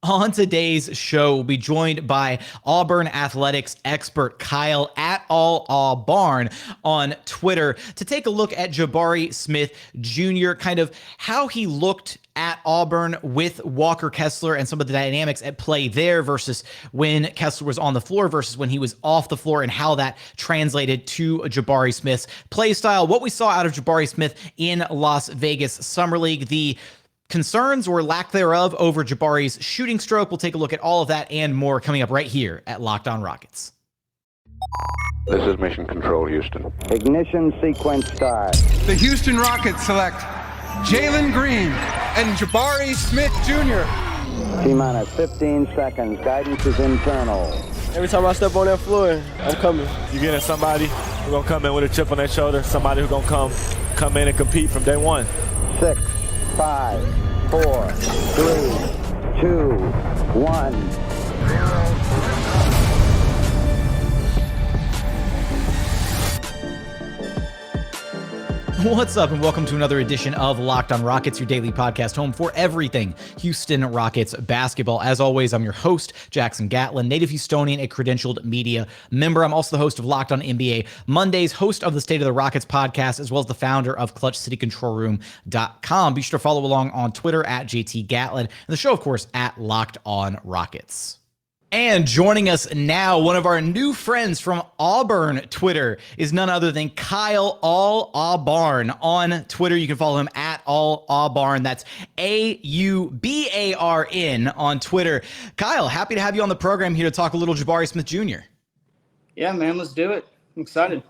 On today's show, we'll be joined by Auburn athletics expert Kyle at Aubarn on Twitter to take a look at Jabari Smith Jr., kind of how he looked at Auburn with Walker Kessler and some of the dynamics at play there versus when Kessler was on the floor versus when he was off the floor, and how that translated to Jabari Smith's play style. What we saw out of Jabari Smith in Las Vegas Summer League, the concerns or lack thereof over Jabari's shooting stroke. We'll take a look at all of that and more coming up right here at Locked On Rockets. This is Mission Control, Houston. Ignition sequence start. The Houston Rockets select Jalen Green and Jabari Smith Jr. T-minus 15 seconds. Guidance is internal. Every time I step on that floor, I'm coming. You're getting somebody who's going to come in with a chip on their shoulder, somebody who's going to come in and compete from day one. 6, 5, 4, 3, 2, 1. What's up, and welcome to another edition of Locked On Rockets, your daily podcast home for everything Houston Rockets basketball. As always, I'm your host, Jackson Gatlin, native Houstonian, a credentialed media member. I'm also the host of Locked On NBA Mondays, host of the State of the Rockets podcast, as well as the founder of ClutchCityControlRoom.com. Be sure to follow along on Twitter at JT Gatlin, and the show, of course, at Locked On Rockets. And joining us now, one of our new friends from Auburn Twitter is none other than Kyle Aubarn on Twitter. You can follow him at Aubarn. That's Aubarn on Twitter. Kyle, happy to have you on the program here to talk a little Jabari Smith Jr. Yeah, man, let's do it. I'm excited.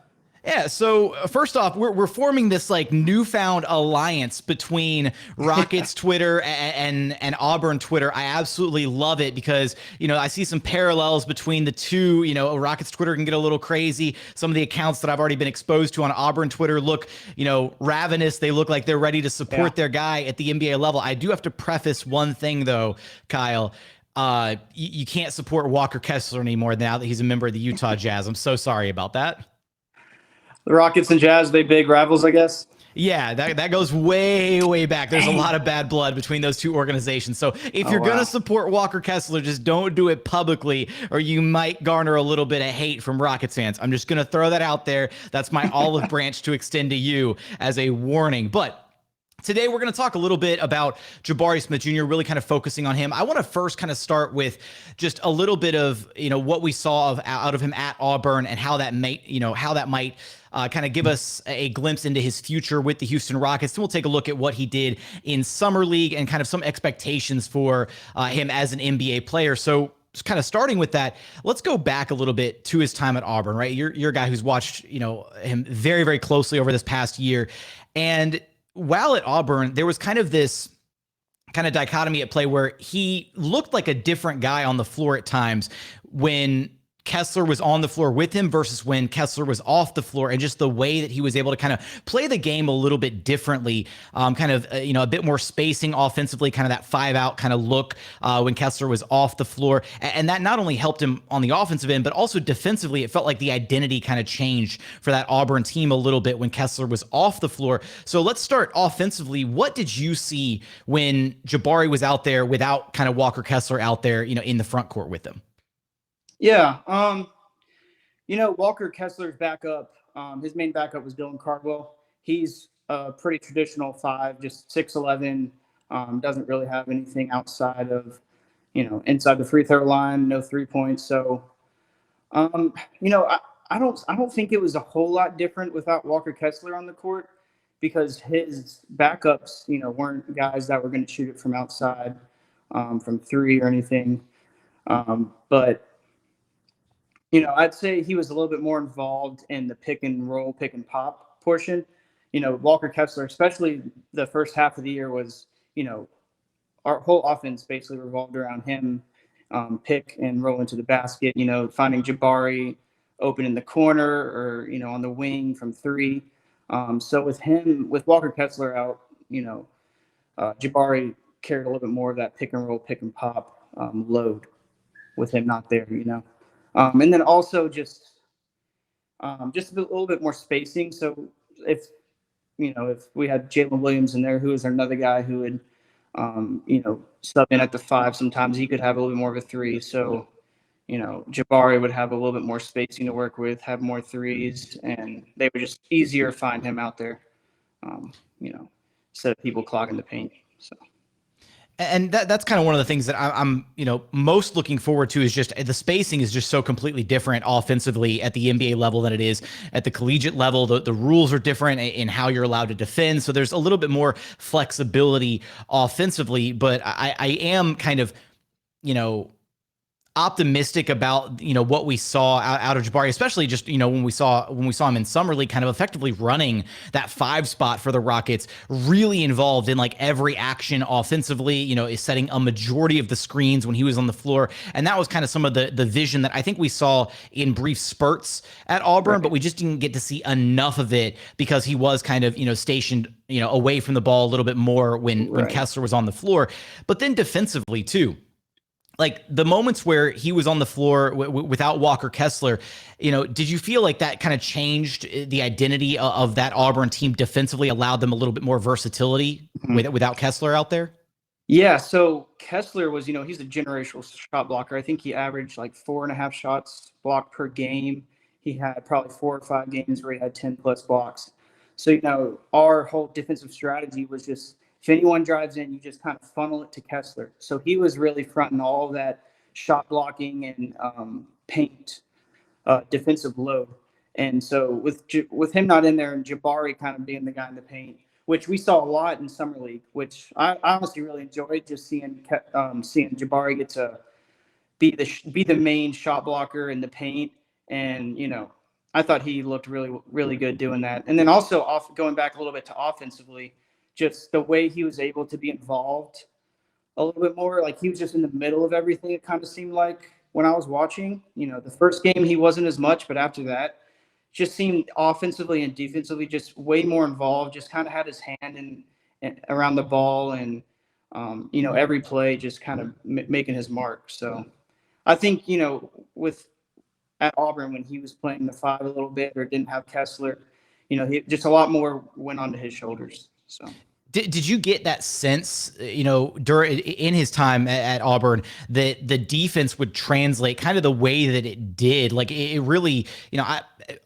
Yeah, so first off, we're forming this like newfound alliance between Rockets Twitter and Auburn Twitter. I absolutely love it because, I see some parallels between the two. Rockets Twitter can get a little crazy. Some of the accounts that I've already been exposed to on Auburn Twitter look, ravenous. They look like they're ready to support their guy at the NBA level. I do have to preface one thing though, Kyle. You can't support Walker Kessler anymore now that he's a member of the Utah Jazz. I'm so sorry about that. The Rockets and Jazz, they big rivals, I guess. Yeah, that goes way, way back. There's a lot of bad blood between those two organizations. So if you're going to support Walker Kessler, just don't do it publicly, or you might garner a little bit of hate from Rockets fans. I'm just going to throw that out there. That's my olive branch to extend to you as a warning. But today, we're going to talk a little bit about Jabari Smith Jr., really kind of focusing on him. I want to first kind of start with just a little bit of, what we saw out of him at Auburn and how that might kind of give us a glimpse into his future with the Houston Rockets. Then we'll take a look at what he did in Summer League and kind of some expectations for him as an NBA player. So kind of starting with that, let's go back a little bit to his time at Auburn, right? You're a guy who's watched, him very, very closely over this past year. And while at Auburn, there was kind of this kind of dichotomy at play where he looked like a different guy on the floor at times when Kessler was on the floor with him versus when Kessler was off the floor, and just the way that he was able to kind of play the game a little bit differently, a bit more spacing offensively, kind of that 5-out kind of look when Kessler was off the floor. And that not only helped him on the offensive end, but also defensively, it felt like the identity kind of changed for that Auburn team a little bit when Kessler was off the floor. So let's start offensively. What did you see when Jabari was out there without kind of Walker Kessler out there, in the front court with him? Yeah. Walker Kessler's backup, his main backup was Dylan Cardwell. He's a pretty traditional 5, just 6'11", doesn't really have anything outside of, inside the free throw line, no 3 points. So, I don't think it was a whole lot different without Walker Kessler on the court, because his backups, weren't guys that were going to shoot it from outside, from 3 or anything. But I'd say he was a little bit more involved in the pick and roll, pick and pop portion. Walker Kessler, especially the first half of the year, was, our whole offense basically revolved around him, pick and roll into the basket, finding Jabari open in the corner or, on the wing from 3. So with Walker Kessler out, Jabari carried a little bit more of that pick and roll, pick and pop load with him not there, And then also just a little bit more spacing. So if we had Jalen Williams in there, who is another guy who would sub in at the 5. Sometimes he could have a little bit more of a 3. So, Jabari would have a little bit more spacing to work with, have more threes, and they were just easier to find him out there, instead of people clogging the paint. So. And that's kind of one of the things that I'm most looking forward to is just the spacing is just so completely different offensively at the NBA level than it is at the collegiate level. The rules are different in how you're allowed to defend. So there's a little bit more flexibility offensively, but I am kind of, optimistic about what we saw out of Jabari, especially just when we saw him in summer league kind of effectively running that 5 spot for the Rockets, really involved in like every action offensively, is setting a majority of the screens when he was on the floor. And that was kind of some of the vision that I think we saw in brief spurts at Auburn, right. But we just didn't get to see enough of it because he was kind of stationed away from the ball a little bit more when Kessler was on the floor. But then defensively too, like the moments where he was on the floor without Walker Kessler, did you feel like that kind of changed the identity of that Auburn team defensively, allowed them a little bit more versatility without Kessler out there? Yeah. So Kessler was, he's a generational shot blocker. I think he averaged like 4.5 shots blocked per game. He had probably 4 or 5 games where he had 10 plus blocks. So, our whole defensive strategy was just, if anyone drives in, you just kind of funnel it to Kessler. So he was really fronting all of that shot blocking and paint defensive load. And so with him not in there and Jabari kind of being the guy in the paint, which we saw a lot in summer league, which I honestly really enjoyed, just seeing Jabari get to be the main shot blocker in the paint. And I thought he looked really, really good doing that. And then also going back a little bit to offensively, just the way he was able to be involved a little bit more. Like he was just in the middle of everything. It kind of seemed like when I was watching, the first game he wasn't as much, but after that just seemed offensively and defensively just way more involved, just kind of had his hand in around the ball and, every play just kind of making his mark. So I think, at Auburn when he was playing the 5 a little bit or didn't have Kessler, he just a lot more went onto his shoulders. So. Did you get that sense, in his time at Auburn, that the defense would translate kind of the way that it did? Like it really,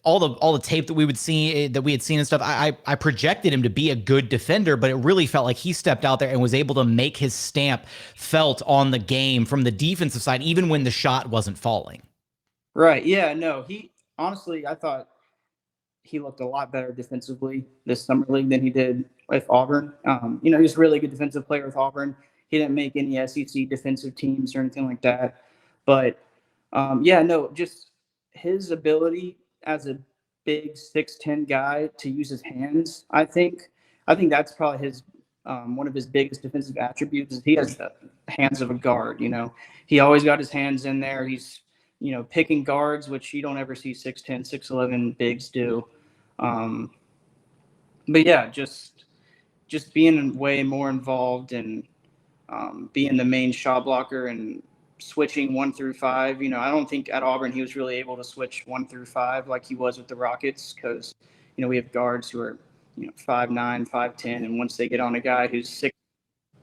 all the tape that we had seen and stuff, I projected him to be a good defender, but it really felt like he stepped out there and was able to make his stamp felt on the game from the defensive side, even when the shot wasn't falling. Right. Yeah. No. I thought he looked a lot better defensively this summer league than he did with Auburn. He was a really good defensive player with Auburn. He didn't make any SEC defensive teams or anything like that. But, just his ability as a big 6'10" guy to use his hands, I think that's probably his one of his biggest defensive attributes is he has the hands of a guard. He always got his hands in there. He's picking guards, which you don't ever see 6'10", 6'11" bigs do. But yeah, just being way more involved and being the main shot blocker and switching 1 through 5. I don't think at Auburn he was really able to switch 1 through 5 like he was with the Rockets because, we have guards who are, 5'9", 5'10", and once they get on a guy who's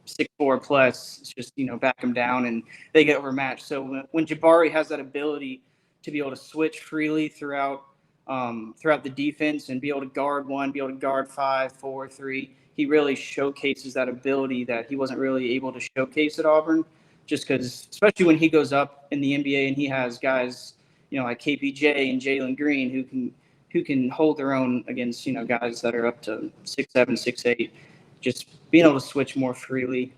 6'4" plus, it's just, back them down and they get overmatched. So when Jabari has that ability to be able to switch freely throughout the defense and be able to guard 1, be able to guard 5, 4, 3, he really showcases that ability that he wasn't really able to showcase at Auburn just because, especially when he goes up in the NBA and he has guys, like KPJ and Jalen Green who can hold their own against, guys that are up to 6'7", 6'8", just being able to switch more freely,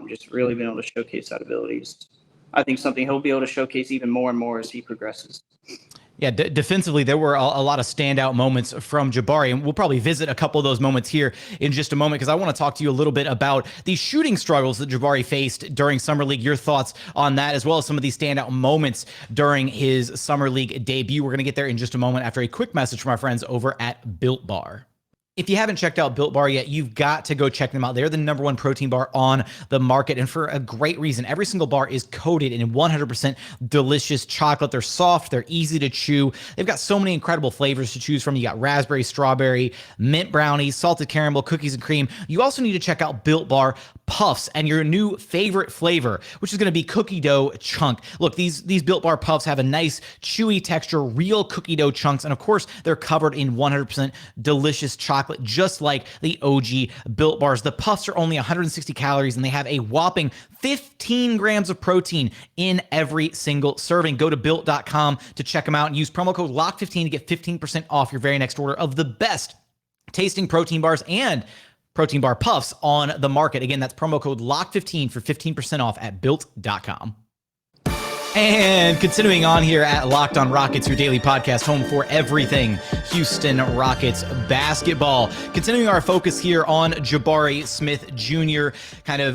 just really being able to showcase that ability is, I think, something he'll be able to showcase even more and more as he progresses. Yeah, defensively, there were a lot of standout moments from Jabari, and we'll probably visit a couple of those moments here in just a moment because I want to talk to you a little bit about the shooting struggles that Jabari faced during Summer League, your thoughts on that, as well as some of these standout moments during his Summer League debut. We're going to get there in just a moment after a quick message from our friends over at Built Bar. If you haven't checked out Built Bar yet, you've got to go check them out. They're the #1 protein bar on the market, and for a great reason. Every single bar is coated in 100% delicious chocolate. They're soft. They're easy to chew. They've got so many incredible flavors to choose from. You got raspberry, strawberry, mint brownies, salted caramel, cookies and cream. You also need to check out Built Bar Puffs and your new favorite flavor, which is going to be cookie dough chunk. Look, these Built Bar Puffs have a nice chewy texture, real cookie dough chunks, and of course, they're covered in 100% delicious chocolate, just like the OG Built Bars. The Puffs are only 160 calories, and they have a whopping 15 grams of protein in every single serving. Go to Built.com to check them out and use promo code LOCK15 to get 15% off your very next order of the best tasting protein bars and protein bar puffs on the market. Again, that's promo code LOCK15 for 15% off at Built.com. And continuing on here at Locked on Rockets, your daily podcast, home for everything Houston Rockets basketball. Continuing our focus here on Jabari Smith Jr.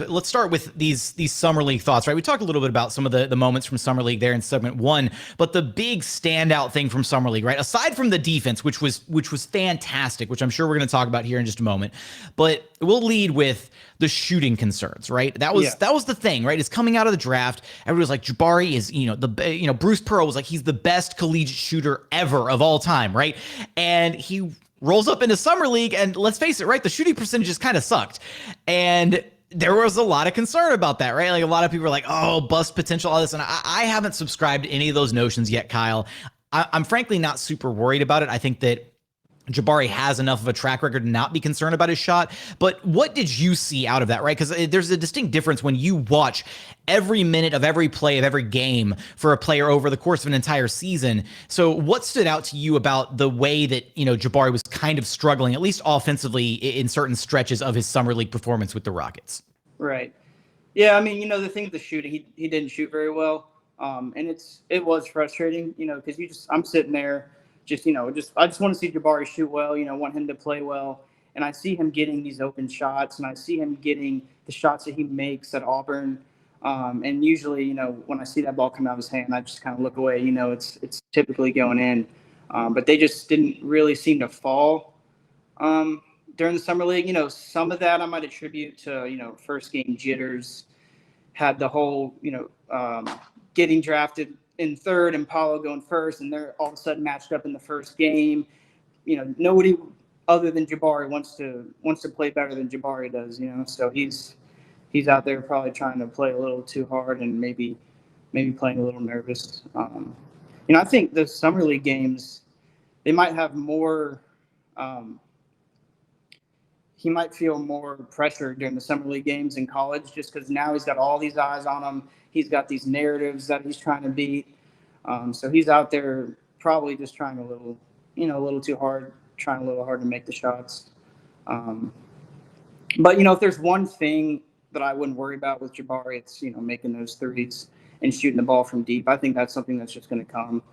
Let's start with these Summer League thoughts, right? We talked a little bit about some of the moments from Summer League there in segment 1, but the big standout thing from Summer League, right? Aside from the defense, which was fantastic, which I'm sure we're going to talk about here in just a moment, but we'll lead with the shooting concerns, right? That was the thing, right? It's coming out of the draft. Everybody was like, Jabari is, Bruce Pearl was like, he's the best collegiate shooter ever of all time, right? And he rolls up into Summer League, and let's face it, right? The shooting percentages kind of sucked. And there was a lot of concern about that, right? Like a lot of people were like, oh, bust potential, all this. And I haven't subscribed to any of those notions yet, Kyle. I'm frankly not super worried about it. I think that Jabari has enough of a track record to not be concerned about his shot. But what did you see out of that, right? Because there's a distinct difference when you watch every minute of every play of every game for a player over the course of an entire season. So what stood out to you about the way that, Jabari was kind of struggling, at least offensively, in certain stretches of his Summer League performance with the Rockets? Right. Yeah, I mean, the thing with the shooting, he didn't shoot very well. And it was frustrating, because I'm sitting there, I just want to see Jabari shoot well, want him to play well. And I see him getting these open shots, and I see him getting the shots that he makes at Auburn. And usually, when I see that ball come out of his hand, I just kind of look away, it's typically going in. But they just didn't really seem to fall during the Summer League. Some of that I might attribute to, first game jitters, had the whole, getting drafted in third and Paulo going first, and they're all of a sudden matched up in the first game. Nobody other than Jabari wants to play better than Jabari does, so he's out there probably trying to play a little too hard and maybe playing a little nervous. I think the Summer League games, they might have more he might feel more pressure during the Summer League games in college, just because now he's got all these eyes on him. He's got these narratives that he's trying to beat. So he's out there probably just trying a little too hard, trying a little hard to make the shots. But, if there's one thing that I wouldn't worry about with Jabari, it's, making those threes and shooting the ball from deep. I think that's something that's just going to come.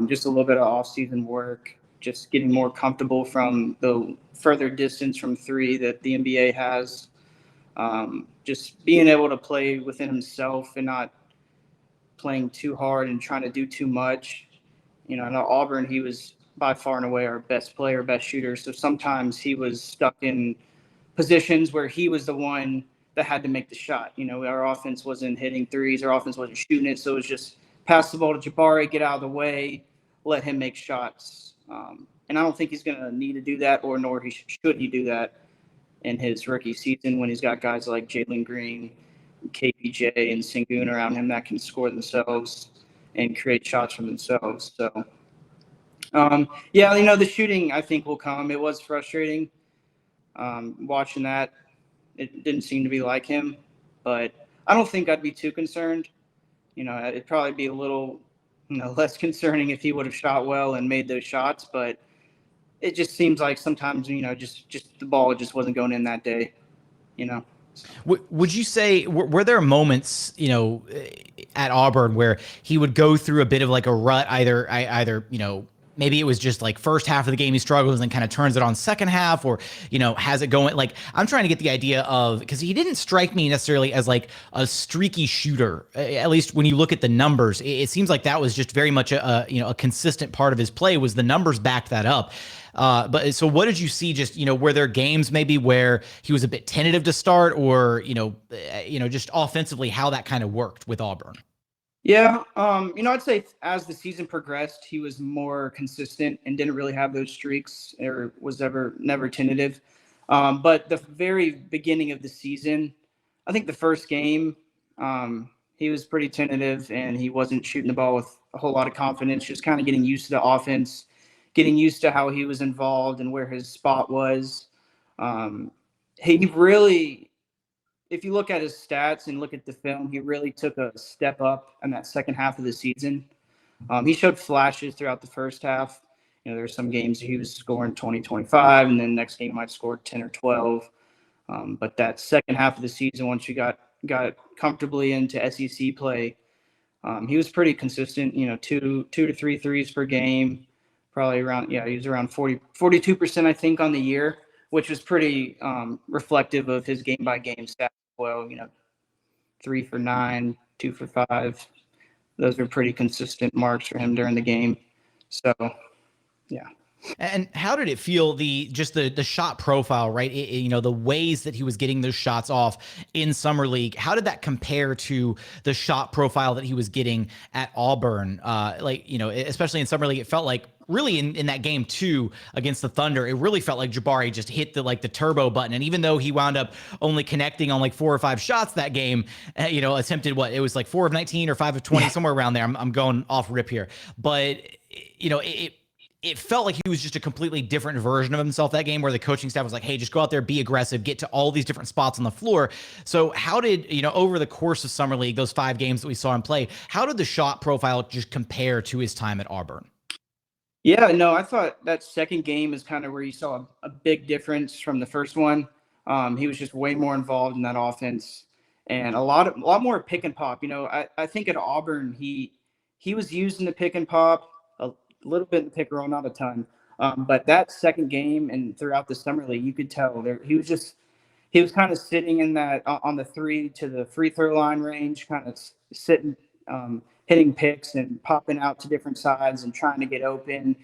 Just a little bit of off-season work, just getting more comfortable from the further distance from three that the NBA has. Just being able to play within himself and not playing too hard and trying to do too much. I know Auburn, he was by far and away our best player, best shooter. So sometimes he was stuck in positions where he was the one that had to make the shot. Our offense wasn't hitting threes, our offense wasn't shooting it. So it was just pass the ball to Jabari, get out of the way, let him make shots. And I don't think he's going to need to do that, nor should he do that in his rookie season when he's got guys like Jalen Green, KPJ, and Sengun around him that can score themselves and create shots for themselves. So, the shooting I think will come. It was frustrating watching that. It didn't seem to be like him, but I don't think I'd be too concerned. It'd probably be a little, less concerning if he would have shot well and made those shots, but it just seems like sometimes, just the ball just wasn't going in that day, Would you say, were there moments, at Auburn where he would go through a bit of like a rut, either, maybe it was just like first half of the game he struggles and then kind of turns it on second half, or, has it going? Like, I'm trying to get the idea of, because he didn't strike me necessarily as like a streaky shooter, at least when you look at the numbers. It seems like that was just very much a consistent part of his play, was the numbers backed that up. But so what did you see? Just, were there games maybe where he was a bit tentative to start, or, just offensively how that kind of worked with Auburn? Yeah. I'd say as the season progressed, he was more consistent and didn't really have those streaks, or was never tentative. But the very beginning of the season, I think the first game, he was pretty tentative and he wasn't shooting the ball with a whole lot of confidence, just kind of getting used to the offense, getting used to how he was involved and where his spot was. He really, if you look at his stats and look at the film, he really took a step up in that second half of the season. He showed flashes throughout the first half. There's some games he was scoring 20, 25, and then next game might score 10 or 12. But that second half of the season, once you got comfortably into SEC play, he was pretty consistent, 2 to 3 threes per game, probably around, he was around 42%, I think, on the year, which was pretty reflective of his game-by-game stats. Well, 3 for 9, 2 for 5. Those were pretty consistent marks for him during the game. So, yeah. And how did it feel, the shot profile, right? The ways that he was getting those shots off in Summer League, how did that compare to the shot profile that he was getting at Auburn? Especially in Summer League, it felt like really in that game 2 against the Thunder, it really felt like Jabari just hit the turbo button. And even though he wound up only connecting on like 4 or 5 shots that game, attempted it was like 4 of 19 or 5 of 20, somewhere around there. I'm going off rip here, but it felt like he was just a completely different version of himself that game, where the coaching staff was like, hey, just go out there, be aggressive, get to all these different spots on the floor. So how did, over the course of Summer League, those 5 games that we saw him play, how did the shot profile just compare to his time at Auburn? Yeah, no, I thought that second game is kind of where you saw a big difference from the first one. He was just way more involved in that offense and a lot more pick and pop. I think at Auburn, he was using the pick and pop, a little bit in the pick and roll, not a ton. But that second game and throughout the Summer League, you could tell he was kind of sitting in that on the 3 to the free throw line range, kind of sitting, hitting picks and popping out to different sides and trying to get open,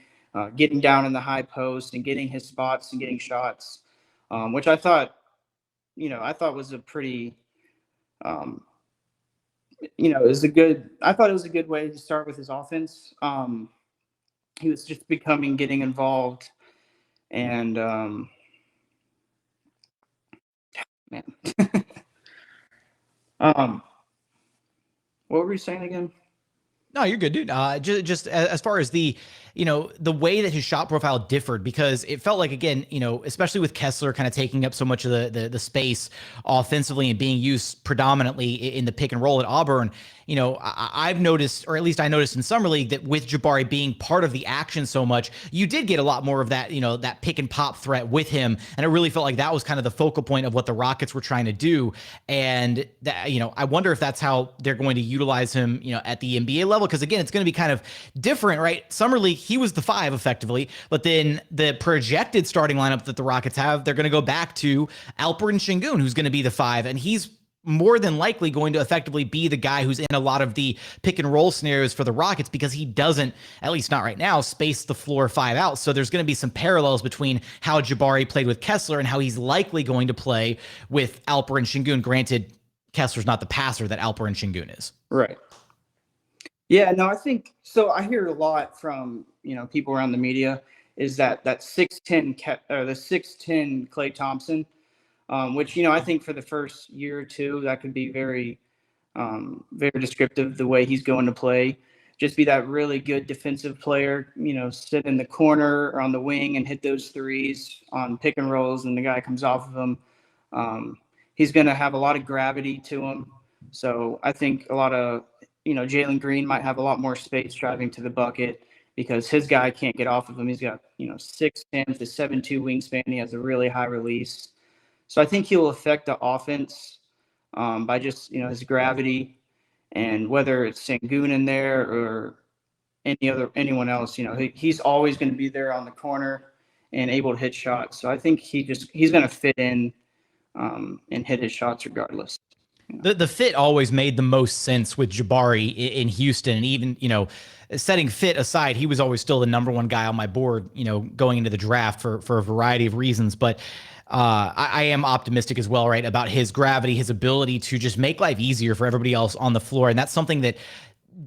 getting down in the high post and getting his spots and getting shots, which I thought was a pretty, it was I thought it was a good way to start with his offense. He was just getting involved, and man, what were you saying again? No, you're good, dude. Just as far as the way that his shot profile differed, because it felt like, again, especially with Kessler kind of taking up so much of the space offensively and being used predominantly in the pick and roll at Auburn, I've noticed, or at least I noticed in Summer League, that with Jabari being part of the action so much, you did get a lot more of that, that pick and pop threat with him. And it really felt like that was kind of the focal point of what the Rockets were trying to do. And that, I wonder if that's how they're going to utilize him, at the NBA level. Because again, it's going to be kind of different, right? Summer League, he was the 5 effectively, but then the projected starting lineup that the Rockets have, they're going to go back to Alperen Sengun, who's going to be the 5. And he's more than likely going to effectively be the guy who's in a lot of the pick and roll scenarios for the Rockets, because he doesn't, at least not right now, space the floor 5 out. So there's going to be some parallels between how Jabari played with Kessler and how he's likely going to play with Alperen Sengun. Granted, Kessler's not the passer that Alperen Sengun is. Right. Yeah, no, I think so. I hear a lot from, people around the media is that 6'10", the 6'10" Klay Thompson, which, I think for the first year or two, that could be very, very descriptive of the way he's going to play. Just be that really good defensive player, sit in the corner or on the wing and hit those threes on pick and rolls, and the guy comes off of him. He's going to have a lot of gravity to him. So I think a lot of, Jalen Green might have a lot more space driving to the bucket because his guy can't get off of him. He's got, 6'10" to 7'2" wingspan. He has a really high release. So I think he'll affect the offense by just, his gravity, and whether it's Sengun in there or anyone else, he's always going to be there on the corner and able to hit shots. So I think he's going to fit in and hit his shots regardless. The fit always made the most sense with Jabari in Houston. And even, setting fit aside, he was always still the number 1 guy on my board, going into the draft for a variety of reasons. But I am optimistic as well, right, about his gravity, his ability to just make life easier for everybody else on the floor. And that's something that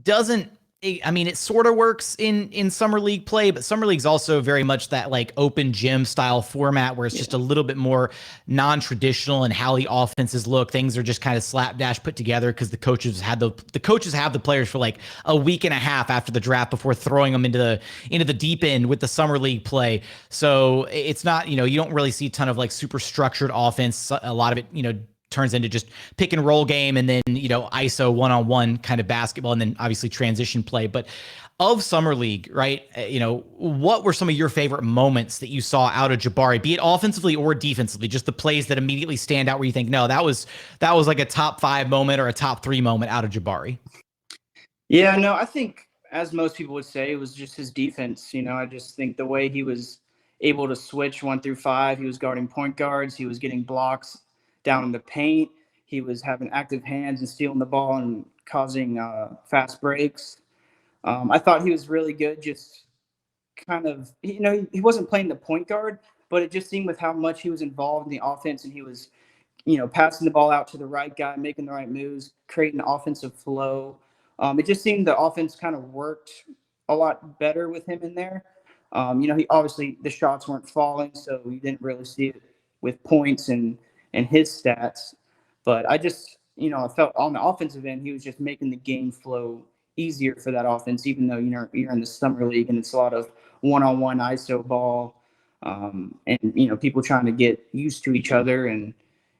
doesn't I mean, it sort of works in summer league play, but summer league's also very much that like open gym style format where it's just a little bit more non-traditional in how the offenses look. Things are just kind of slapdash put together because the coaches have the players for like a week and a half after the draft before throwing them into the deep end with the summer league play. So it's not, you don't really see a ton of like super structured offense. A lot of it, turns into just pick and roll game and then, ISO one-on-one kind of basketball and then obviously transition play. But of summer league, right? What were some of your favorite moments that you saw out of Jabari, be it offensively or defensively, just the plays that immediately stand out where you think, no, that was like a top 5 moment or a top 3 moment out of Jabari? Yeah, no, I think as most people would say, it was just his defense. I just think the way he was able to switch 1 through 5, he was guarding point guards, he was getting blocks down in the paint. He was having active hands and stealing the ball and causing fast breaks. I thought he was really good. Just kind of, he wasn't playing the point guard, but it just seemed with how much he was involved in the offense and he was, passing the ball out to the right guy, making the right moves, creating offensive flow. It just seemed the offense kind of worked a lot better with him in there. He obviously the shots weren't falling, so you didn't really see it with points and his stats. But I just, I felt on the offensive end, he was just making the game flow easier for that offense, even though, you're in the summer league and it's a lot of one-on-one ISO ball and, people trying to get used to each other and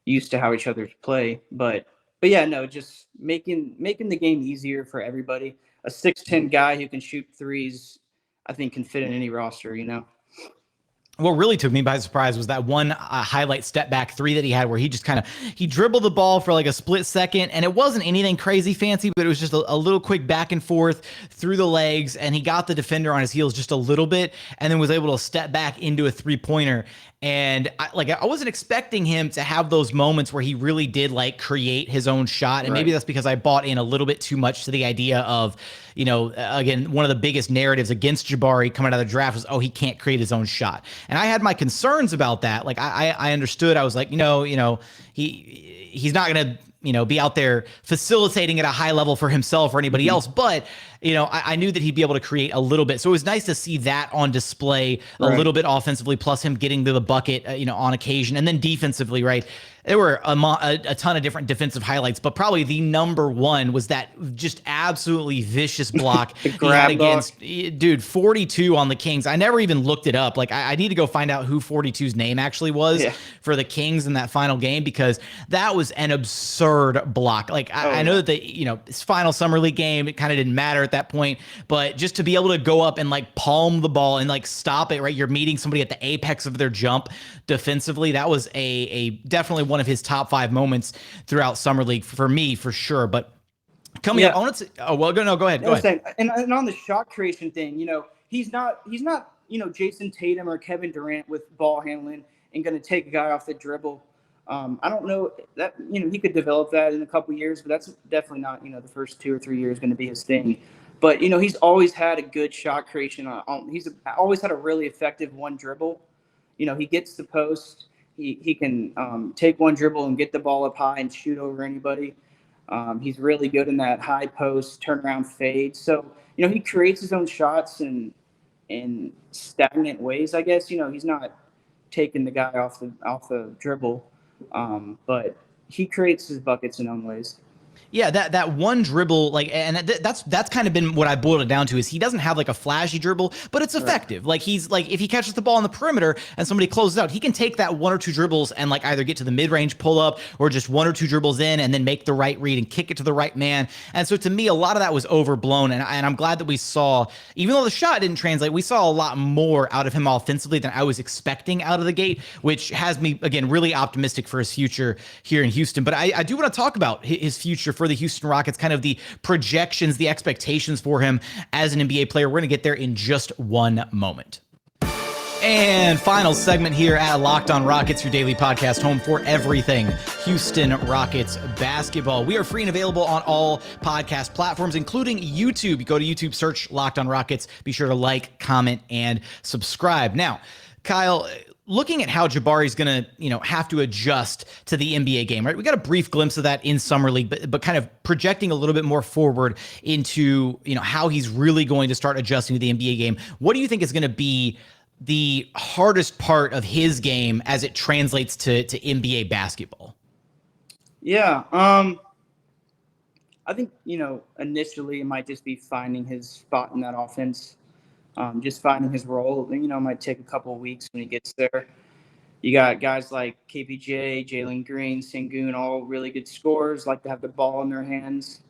used to how each other play. But yeah, no, just making the game easier for everybody. A 6'10" guy who can shoot threes, I think can fit in any roster, What really took me by surprise was that one highlight step back 3 that he had where he just he dribbled the ball for like a split second and it wasn't anything crazy fancy, but it was just a little quick back and forth through the legs and he got the defender on his heels just a little bit and then was able to step back into a 3-pointer. And I wasn't expecting him to have those moments where he really did like create his own shot. And maybe that's because I bought in a little bit too much to the idea of, again, one of the biggest narratives against Jabari coming out of the draft was, oh, he can't create his own shot. And I had my concerns about that. Like I understood. I was like, he's not going to, be out there facilitating at a high level for himself or anybody else. But, I knew that he'd be able to create a little bit. So it was nice to see that on display a little bit offensively, plus him getting to the bucket, on occasion. And then defensively, right? There were a ton of different defensive highlights, but probably the number one was that just absolutely vicious block he had against, dude, 42 on the Kings. I never even looked it up. Like, I need to go find out who 42's name actually was for the Kings in that final game, because that was an absurd block. Like, I know that this final summer league game, it kind of didn't matter at that point, but just to be able to go up and like palm the ball and like stop it, right? You're meeting somebody at the apex of their jump defensively. That was a definitely one of his top 5 moments throughout summer league for me, for sure. But coming up, I want to say, go ahead. And on the shot creation thing, he's not Jason Tatum or Kevin Durant with ball handling and going to take a guy off the dribble. I don't know that, he could develop that in a couple years, but that's definitely not, the first 2 or 3 years going to be his thing. But, he's always had a good shot creation. He's always had a really effective one dribble. He gets the post. He can take one dribble and get the ball up high and shoot over anybody. He's really good in that high post turnaround fade. So, he creates his own shots in stagnant ways, I guess. He's not taking the guy off the dribble, but he creates his buckets in own ways. Yeah, that one dribble, like, and that's kind of been what I boiled it down to, is he doesn't have like a flashy dribble, but it's effective. Like, he's like, if he catches the ball on the perimeter and somebody closes out, he can take that 1 or 2 dribbles and like either get to the mid-range pull up or just 1 or 2 dribbles in and then make the right read and kick it to the right man. And so to me, a lot of that was overblown, and I'm glad that we saw, even though the shot didn't translate, we saw a lot more out of him offensively than I was expecting out of the gate, which has me, again, really optimistic for his future here in Houston. But I do want to talk about his future for the Houston Rockets, kind of the projections, the expectations for him as an NBA player. We're going to get there in just one moment. And final segment here at Locked On Rockets, your daily podcast home for everything Houston Rockets basketball. We are free and available on all podcast platforms, including YouTube. You go to YouTube, search Locked On Rockets. Be sure to like, comment, and subscribe. Now, Kyle, looking at how Jabari's going to, have to adjust to the NBA game, right? We got a brief glimpse of that in Summer League, but kind of projecting a little bit more forward into, how he's really going to start adjusting to the NBA game. What do you think is going to be the hardest part of his game as it translates to NBA basketball? Yeah. I think, initially it might just be finding his spot in that offense. Just finding his role, might take a couple of weeks when he gets there. You got guys like KPJ, Jalen Green, Sengun, all really good scorers, like to have the ball in their hands.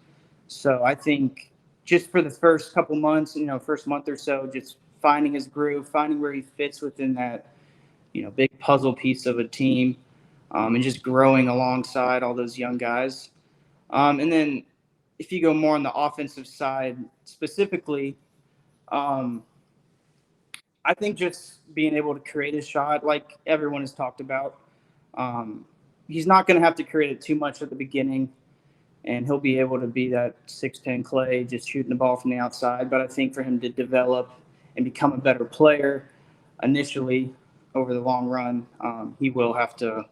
So I think just for the first couple months, first month or so, just finding his groove, finding where he fits within that, big puzzle piece of a team, and just growing alongside all those young guys. And then if you go more on the offensive side specifically, I think just being able to create a shot, like everyone has talked about, he's not going to have to create it too much at the beginning, and he'll be able to be that 6'10" Clay, just shooting the ball from the outside. But I think for him to develop and become a better player initially over the long run, he will have to,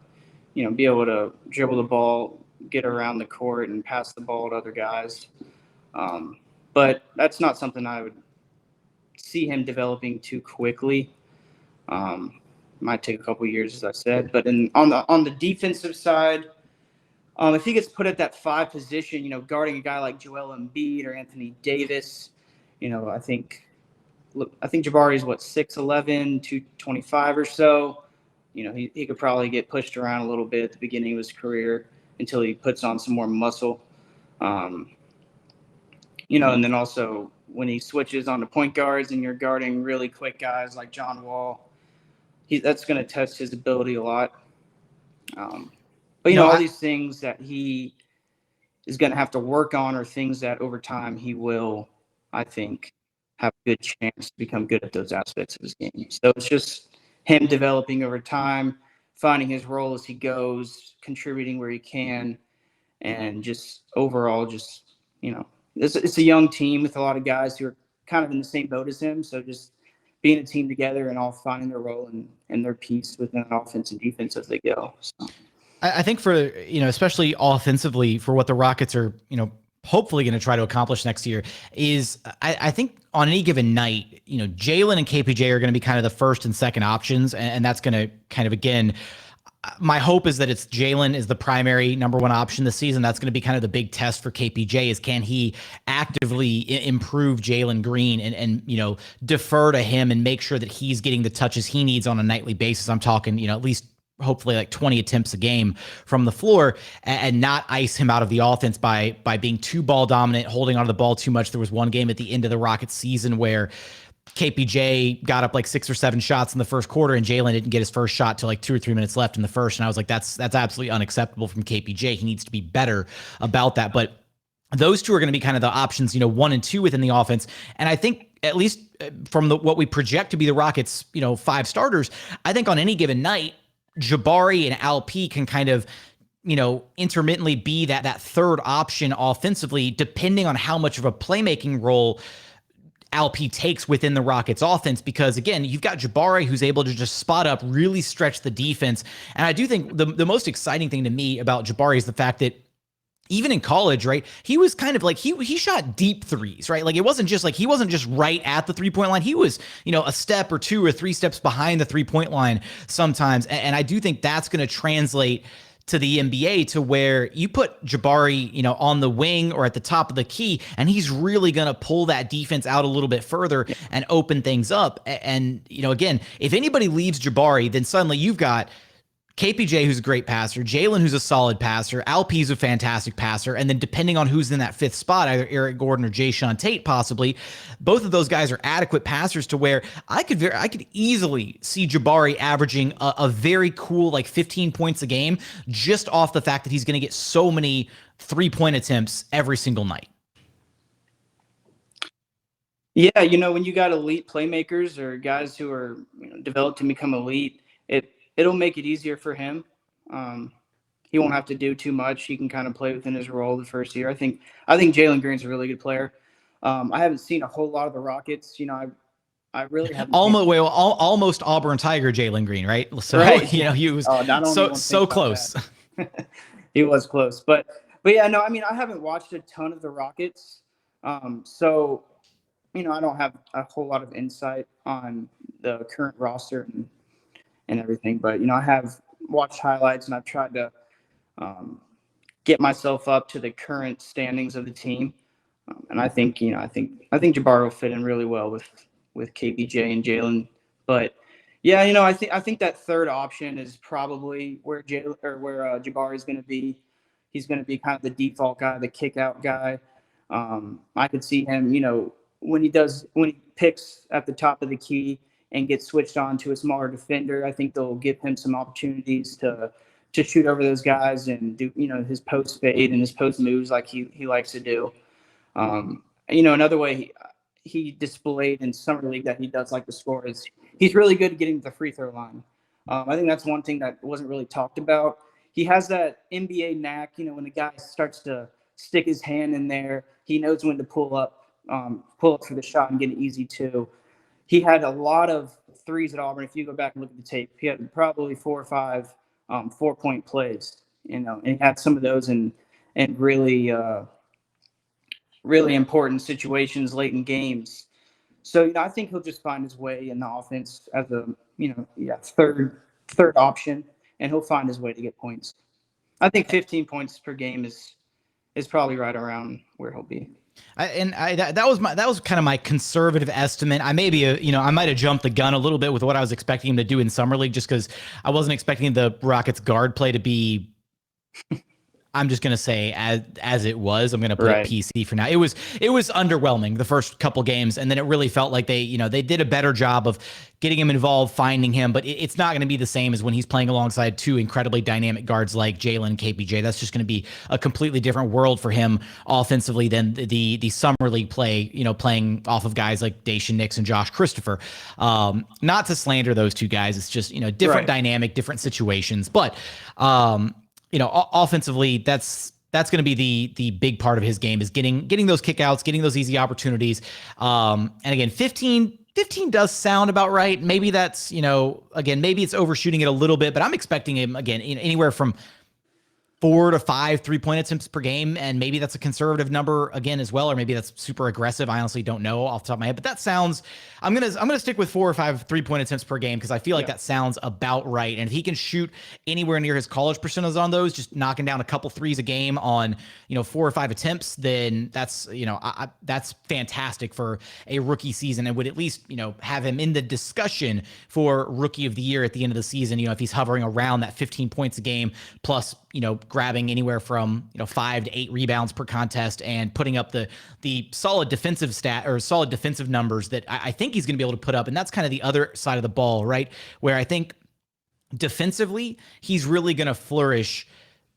be able to dribble the ball, get around the court, and pass the ball to other guys. But that's not something I would see him developing too quickly. Might take a couple of years, as I said. But on the defensive side, if he gets put at that 5 position, guarding a guy like Joel Embiid or Anthony Davis, I think Jabari is 6'11", 225 or so. He could probably get pushed around a little bit at the beginning of his career until he puts on some more muscle. And then also when he switches on to point guards and you're guarding really quick guys like John Wall, that's going to test his ability a lot. But, all these things that he is going to have to work on are things that over time he will, I think, have a good chance to become good at those aspects of his game. So it's just him developing over time, finding his role as he goes, contributing where he can, and just overall it's a young team with a lot of guys who are kind of in the same boat as him. So just being a team together and all finding their role and their piece within an offense and defense as they go. So I think for, especially offensively for what the Rockets are, hopefully going to try to accomplish next year is I think on any given night, Jalen and KPJ are going to be kind of the first and second options. And that's going to kind of, again, my hope is that it's Jalen is the primary number one option this season. That's going to be kind of the big test for KPJ is can he actively improve Jalen Green and defer to him and make sure that he's getting the touches he needs on a nightly basis. I'm talking, at least hopefully like 20 attempts a game from the floor and not ice him out of the offense by being too ball dominant, holding onto the ball too much. There was one game at the end of the Rockets season where KPJ got up like 6 or 7 shots in the first quarter and Jalen didn't get his first shot till like 2 or 3 minutes left in the first. And I was like, that's absolutely unacceptable from KPJ. He needs to be better about that. But those two are going to be kind of the options, 1 and 2 within the offense. And I think at least from what we project to be the Rockets, 5 starters, I think on any given night, Jabari and Alp can kind of, intermittently be that third option offensively, depending on how much of a playmaking role Alp takes within the Rockets offense, because again, you've got Jabari who's able to just spot up, really stretch the defense. And I do think the most exciting thing to me about Jabari is the fact that even in college, right, he was kind of like, he shot deep threes, right? Like he wasn't just right at the 3-point line. He was, a step or 2 or 3 steps behind the 3-point line sometimes. And I do think that's going to translate to the NBA to where you put Jabari, on the wing or at the top of the key, and he's really going to pull that defense out a little bit further and open things up. And, again, if anybody leaves Jabari, then suddenly you've got KPJ, who's a great passer, Jalen, who's a solid passer, Alp's a fantastic passer, and then depending on who's in that 5th spot, either Eric Gordon or Jae'Sean Tate possibly, both of those guys are adequate passers to where I could easily see Jabari averaging a very cool 15 points a game just off the fact that he's going to get so many 3-point attempts every single night. Yeah, when you got elite playmakers or guys who are developed to become elite, it'll make it easier for him. He won't have to do too much. He can kind of play within his role the first year. I think Jalen Green's a really good player. I haven't seen a whole lot of the Rockets. I really haven't. Almost Auburn Tiger Jalen Green, right? So Right. he was Not only one so thing about close. that. He was close, but yeah, no, I mean, I haven't watched a ton of the Rockets, so I don't have a whole lot of insight on the current roster and everything, but I have watched highlights and I've tried to get myself up to the current standings of the team, and I think Jabari will fit in really well with KPJ and Jalen, but yeah, I think that third option is probably where Jabari is going to be. He's going to be kind of the default guy, the kick out guy. I could see him, when he picks at the top of the key and gets switched on to a smaller defender. I think they'll give him some opportunities to shoot over those guys and do his post fade and his post moves like he likes to do. Another way he displayed in summer league that he does like to score is he's really good at getting to the free throw line. I think that's one thing that wasn't really talked about. He has that NBA knack, when the guy starts to stick his hand in there, he knows when to pull up for the shot and get it easy too. He had a lot of threes at Auburn. If you go back and look at the tape, he had probably 4 or 5 4-point plays, and he had some of those in really really important situations late in games. So I think he'll just find his way in the offense as a third option, and he'll find his way to get points. I think 15 points per game is probably right around where he'll be. That was kind of my conservative estimate. I might have jumped the gun a little bit with what I was expecting him to do in summer league, just because I wasn't expecting the Rockets guard play to be. I'm just gonna say as it was. I'm gonna put it PC for now. It was underwhelming the first couple games, and then it really felt like they did a better job of getting him involved, finding him. But it's not going to be the same as when he's playing alongside two incredibly dynamic guards like Jalen and KPJ. That's just going to be a completely different world for him offensively than the summer league play. Playing off of guys like Jae'Sean Nix and Josh Christopher. Not to slander those two guys. It's just different dynamic, different situations, but. Offensively, that's going to be the big part of his game is getting those kickouts, getting those easy opportunities. And again, 15 does sound about right. Maybe that's, maybe it's overshooting it a little bit, but I'm expecting him again anywhere from 4 to 5 3-point attempts per game, and maybe that's a conservative number again as well, or maybe that's super aggressive. I honestly don't know off the top of my head, but that sounds. I'm gonna stick with 4 or 5 3-point attempts per game because I feel like that sounds about right. And if he can shoot anywhere near his college percentages on those, just knocking down a couple threes a game on 4 or 5 attempts, then that's that's fantastic for a rookie season, and would at least have him in the discussion for rookie of the year at the end of the season. If he's hovering around that 15 points a game plus grabbing anywhere from 5 to 8 rebounds per contest and putting up the solid defensive solid defensive numbers that I think he's going to be able to put up. And that's kind of the other side of the ball, right? Where I think defensively he's really going to flourish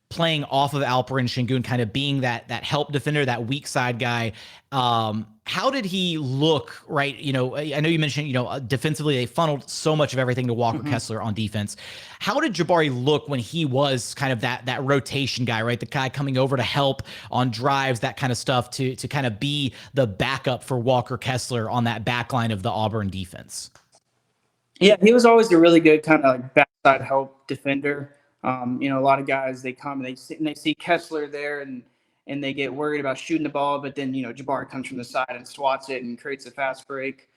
playing off of Alperen Sengun, kind of being that help defender, that weak side guy. How did he look, right? I know you mentioned, defensively, they funneled so much of everything to Walker Kessler on defense. How did Jabari look when he was kind of that rotation guy, right? The guy coming over to help on drives, that kind of stuff, to kind of be the backup for Walker Kessler on that back line of the Auburn defense? Yeah, he was always a really good kind of like backside help defender. A lot of guys, they come and they see Kessler there and they get worried about shooting the ball, but then, Jabari comes from the side and swats it and creates a fast break.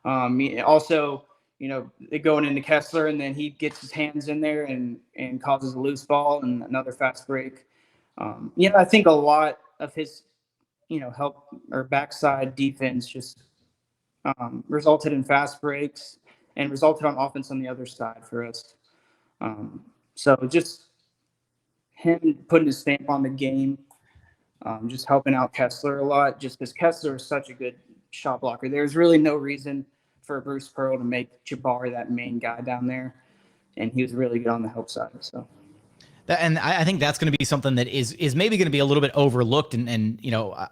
Also, they're going into Kessler and then he gets his hands in there and causes a loose ball and another fast break. I think a lot of his, help or backside defense just resulted in fast breaks and resulted on offense on the other side for us. So just him putting his stamp on the game, just helping out Kessler a lot, just because Kessler is such a good shot blocker. There's really no reason for Bruce Pearl to make Jabari that main guy down there, and he was really good on the help side. So. And I think that's going to be something that is maybe going to be a little bit overlooked, and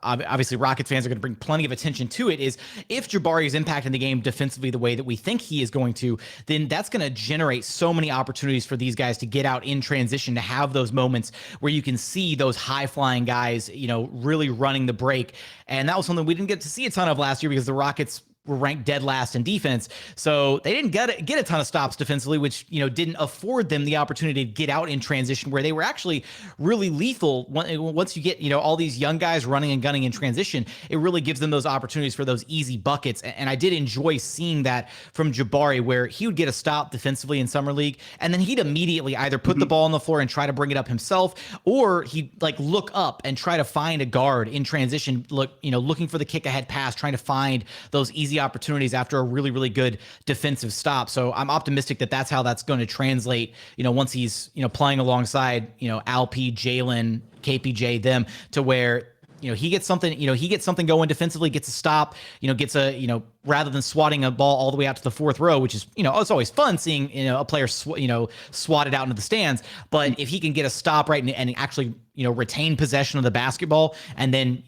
obviously Rockets fans are going to bring plenty of attention to it. Is if Jabari is impacting the game defensively the way that we think he is going to, then that's going to generate so many opportunities for these guys to get out in transition, to have those moments where you can see those high flying guys, really running the break. And that was something we didn't get to see a ton of last year because the Rockets were ranked dead last in defense. So they didn't get a ton of stops defensively, which, didn't afford them the opportunity to get out in transition, where they were actually really lethal. Once you get, all these young guys running and gunning in transition, it really gives them those opportunities for those easy buckets. And I did enjoy seeing that from Jabari, where he would get a stop defensively in summer league, and then he'd immediately either put the ball on the floor and try to bring it up himself, or he'd look up and try to find a guard in transition, looking for the kick ahead pass, trying to find those easy opportunities after a really, really good defensive stop. So I'm optimistic that that's how that's going to translate, once he's, playing alongside, Alp, Jalen, KPJ, them, to where, he gets something going defensively, gets a stop, gets a, rather than swatting a ball all the way out to the fourth row, which is, it's always fun seeing, a player, swatted out into the stands. But if he can get a stop right and actually, retain possession of the basketball and then,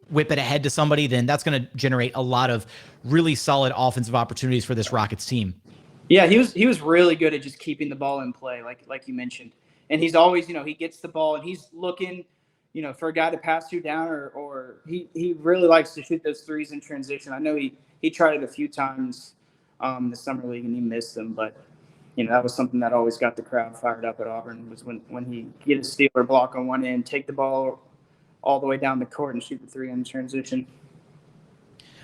whip it ahead to somebody, then that's going to generate a lot of really solid offensive opportunities for this Rockets team. Yeah, he was really good at just keeping the ball in play, like you mentioned. And he's always, he gets the ball and he's looking, for a guy to pass you down, or he really likes to shoot those threes in transition. I know he tried it a few times in the summer league and he missed them, but that was something that always got the crowd fired up at Auburn, was when he get a steal or block on one end, take the ball all the way down the court and shoot the three in transition.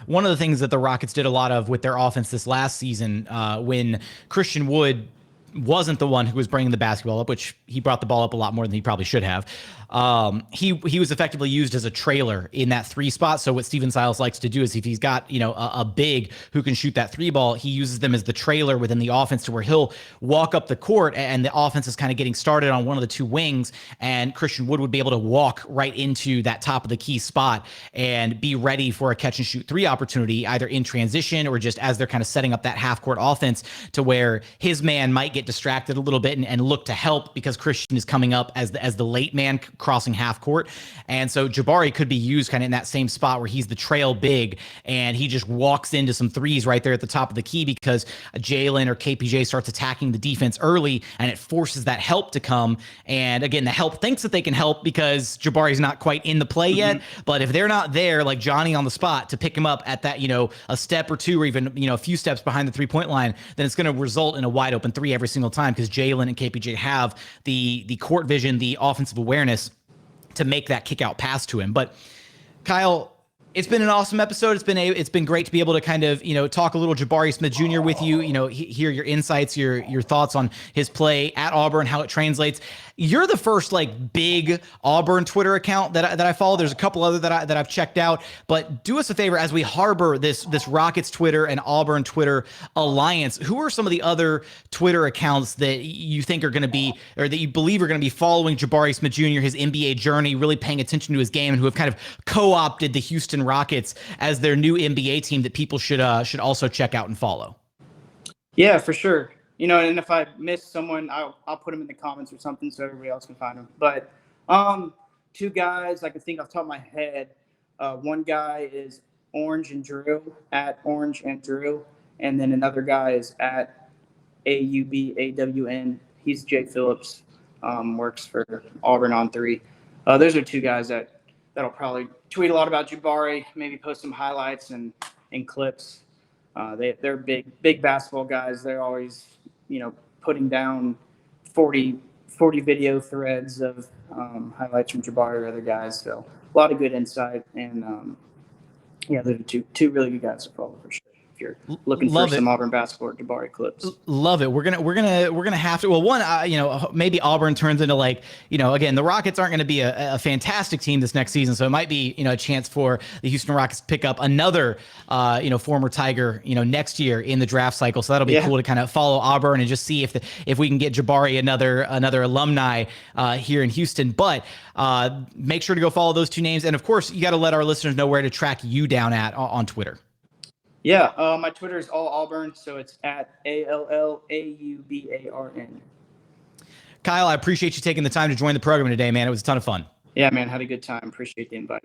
One of the things that the Rockets did a lot of with their offense this last season, when Christian Wood wasn't the one who was bringing the basketball up, which he brought the ball up a lot more than he probably should have. He was effectively used as a trailer in that three spot. So what Steven Silas likes to do is, if he's got, a big who can shoot that three ball, he uses them as the trailer within the offense, to where he'll walk up the court and the offense is kind of getting started on one of the two wings, and Christian Wood would be able to walk right into that top of the key spot and be ready for a catch and shoot three opportunity, either in transition or just as they're kind of setting up that half court offense, to where his man might get distracted a little bit and look to help because Christian is coming up as the late man crossing half court. And so Jabari could be used kind of in that same spot where he's the trail big and he just walks into some threes right there at the top of the key, because Jalen or KPJ starts attacking the defense early and it forces that help to come. And again, the help thinks that they can help because Jabari's not quite in the play yet. But if they're not there, like Johnny on the spot, to pick him up at that, a step or two, or even, a few steps behind the 3-point line, then it's going to result in a wide open three every single time, because Jalen and KPJ have the court vision, the offensive awareness to make that kick out pass to him. But Kyle, it's been an awesome episode. It's been great to be able to kind of, talk a little Jabari Smith Jr. with you, hear your insights, your thoughts on his play at Auburn, how it translates. You're the first big Auburn Twitter account that I follow. There's a couple other that I've checked out, but do us a favor as we harbor this Rockets Twitter and Auburn Twitter alliance. Who are some of the other Twitter accounts that you think are going to be, or that you believe are going to be following Jabari Smith Jr., his NBA journey, really paying attention to his game, and who have kind of co-opted the Houston Rockets as their new NBA team that people should also check out and follow? Yeah, for sure. And if I miss someone, I'll put them in the comments or something so everybody else can find them. But two guys I can think off the top of my head. One guy is Orange and Drew, at Orange and Drew, and then another guy is at AUBAWN. He's Jay Phillips, works for Auburn on 3. Those are two guys that'll probably tweet a lot about Jabari, maybe post some highlights and clips. They're big basketball guys. They're always, putting down 40 video threads of highlights from Jabari or other guys. So a lot of good insight, and those are two really good guys to follow for sure. If you're looking for some Auburn basketball or Jabari clips. Love it. We're gonna have to. Well, one, maybe Auburn turns into again, the Rockets aren't going to be a fantastic team this next season, so it might be a chance for the Houston Rockets to pick up another former Tiger next year in the draft cycle. So that'll be cool to kind of follow Auburn and just see if we can get Jabari another alumni here in Houston. But make sure to go follow those two names, and of course, you got to let our listeners know where to track you down at on Twitter. Yeah, my Twitter is all Auburn, so it's at ALLAUBARN. Kyle, I appreciate you taking the time to join the program today, man. It was a ton of fun. Yeah, man, had a good time. Appreciate the invite.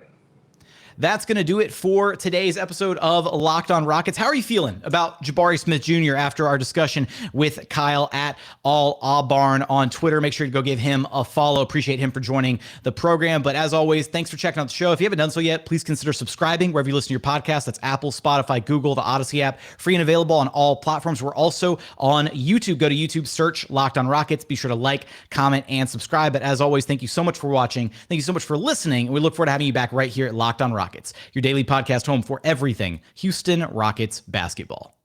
that's going to do it for today's episode of Locked On Rockets. How are you feeling about Jabari Smith Jr. after our discussion with Kyle at All Aubarn on Twitter? Make sure to go give him a follow. Appreciate him for joining the program. But as always, thanks for checking out the show. If you haven't done so yet, please consider subscribing wherever you listen to your podcast. That's Apple, Spotify, Google, the Odyssey app, free and available on all platforms. We're also on YouTube. Go to YouTube, search Locked On Rockets. Be sure to like, comment, and subscribe. But as always, thank you so much for watching. Thank you so much for listening. And we look forward to having you back right here at Locked On Rockets, your daily podcast home for everything Houston Rockets basketball.